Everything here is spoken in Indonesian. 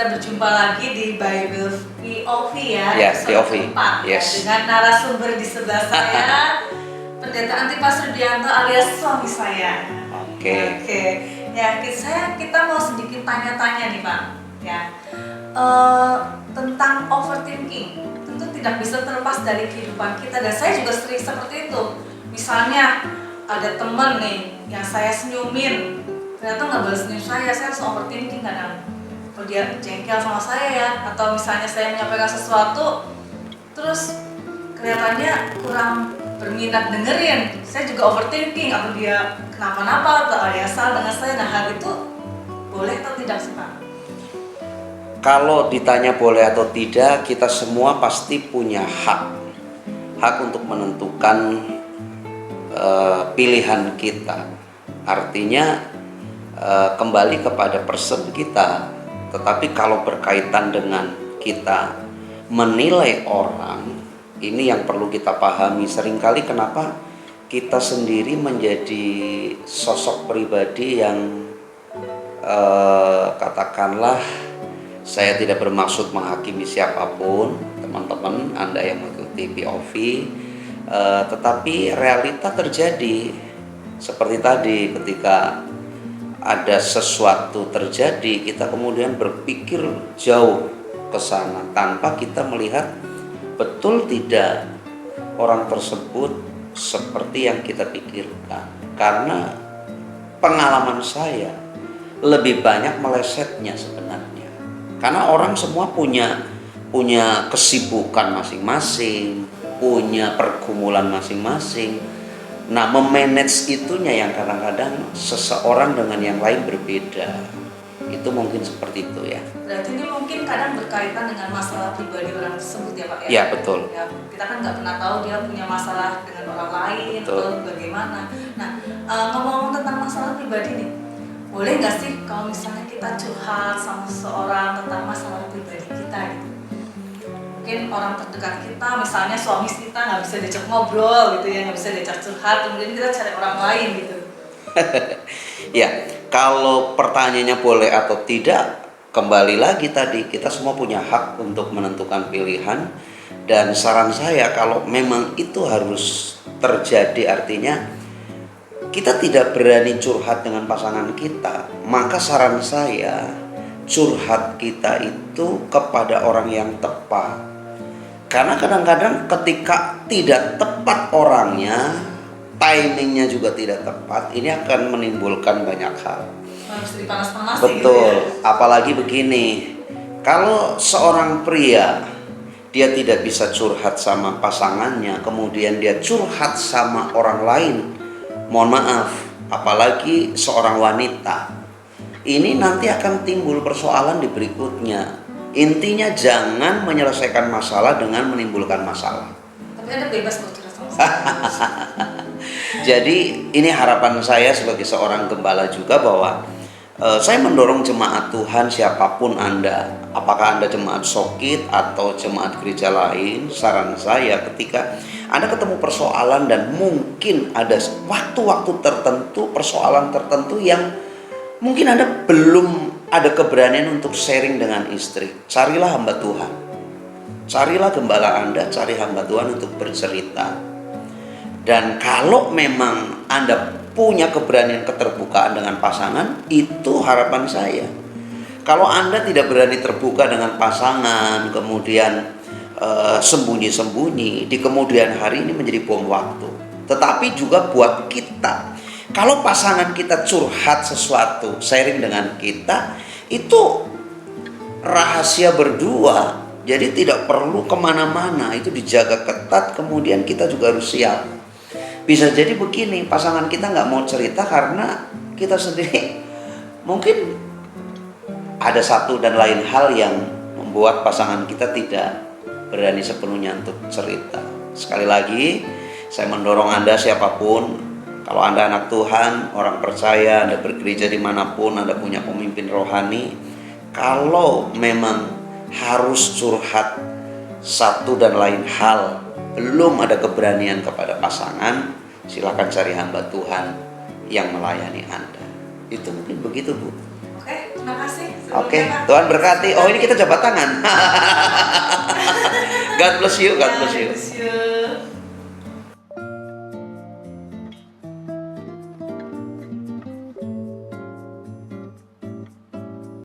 kita berjumpa lagi di Bible POV ya, Yes, POV. keempat, Yes. ya, dengan narasumber di sebelah saya, Pendeta Antipas Rudianto alias suami saya. Oke. Ya, kita mau sedikit tanya-tanya nih Pak, ya, tentang overthinking. Tentu tidak bisa terlepas dari kehidupan kita, dan saya juga sering seperti itu. Misalnya ada temen nih yang saya senyumin, ternyata nggak balas senyum saya langsung overthinking kadang. Kalau dia jengkel sama saya ya, atau misalnya saya menyampaikan sesuatu, terus kelihatannya kurang berminat dengerin, saya juga overthinking, atau dia kenapa-napa atau aliasal dengan saya. Nah, hal itu boleh atau tidak sih Pak? Kalau ditanya boleh atau tidak, kita semua pasti punya hak untuk menentukan pilihan kita. Artinya kembali kepada person kita. Tetapi kalau berkaitan dengan kita menilai orang, ini yang perlu kita pahami. Seringkali kenapa kita sendiri menjadi sosok pribadi yang katakanlah, saya tidak bermaksud menghakimi siapapun, teman-teman Anda yang mengikuti POV, tetapi realita terjadi seperti tadi. Ketika ada sesuatu terjadi, kita kemudian berpikir jauh ke sana tanpa kita melihat betul tidak orang tersebut seperti yang kita pikirkan. Karena pengalaman saya lebih banyak melesetnya sebenarnya. Karena orang semua punya kesibukan masing-masing, punya pergumulan masing-masing. Nah, memanage itunya yang kadang-kadang seseorang dengan yang lain berbeda. Itu mungkin seperti itu ya. Berarti ini mungkin kadang berkaitan dengan masalah pribadi orang tersebut ya Pak ya? Iya, betul. Ya, kita kan nggak pernah tahu dia punya masalah dengan orang lain, betul, atau bagaimana. Nah, ngomong-ngomong tentang masalah pribadi nih, boleh nggak sih kalau misalnya kita curhat sama seseorang tentang masalah pribadi kita gitu? Mungkin orang terdekat kita, misalnya suami kita nggak bisa diajak ngobrol gitu ya, nggak bisa diajak curhat, kemudian kita cari orang lain gitu. Ya, kalau pertanyaannya boleh atau tidak, kembali lagi tadi, kita semua punya hak untuk menentukan pilihan. Dan saran saya, kalau memang itu harus terjadi, artinya kita tidak berani curhat dengan pasangan kita, maka saran saya, curhat kita itu kepada orang yang tepat. Karena kadang-kadang ketika tidak tepat orangnya, timingnya juga tidak tepat, ini akan menimbulkan banyak hal. Harus dipanas-panasin. Betul, gitu ya? apalagi begini, kalau seorang pria dia tidak bisa curhat sama pasangannya, kemudian dia curhat sama orang lain, mohon maaf, apalagi seorang wanita, ini nanti akan timbul persoalan di berikutnya. Intinya jangan menyelesaikan masalah dengan menimbulkan masalah. Tapi Anda bebas kalau curhat sama saya. Jadi ini harapan saya sebagai seorang gembala juga, bahwa saya mendorong jemaat Tuhan siapapun Anda, apakah Anda jemaat Sokit atau jemaat gereja lain, saran saya ketika Anda ketemu persoalan dan mungkin ada waktu-waktu tertentu, persoalan tertentu yang mungkin Anda belum ada keberanian untuk sharing dengan istri, carilah hamba Tuhan, carilah gembala Anda, cari hamba Tuhan untuk bercerita. Dan kalau memang Anda punya keberanian keterbukaan dengan pasangan, itu harapan saya. Kalau Anda tidak berani terbuka dengan pasangan, kemudian sembunyi-sembunyi, di kemudian hari ini menjadi bom waktu. Tetapi juga buat kita, kalau pasangan kita curhat sesuatu, sharing dengan kita, itu rahasia berdua. Jadi tidak perlu kemana-mana, itu dijaga ketat, kemudian kita juga harus siap. Bisa jadi begini, pasangan kita nggak mau cerita karena kita sendiri mungkin ada satu dan lain hal yang membuat pasangan kita tidak berani sepenuhnya untuk cerita. Sekali lagi, saya mendorong Anda siapapun, kalau Anda anak Tuhan, orang percaya, Anda bergereja dimanapun, Anda punya pemimpin rohani, kalau memang harus curhat satu dan lain hal, belum ada keberanian kepada pasangan, silakan cari hamba Tuhan yang melayani Anda. Itu mungkin begitu, Bu. Oke, Terima kasih. Oke, sebelumnya, Pak. Tuhan berkati. Oh, ini kita jabat tangan. God bless you, God bless you. God bless you.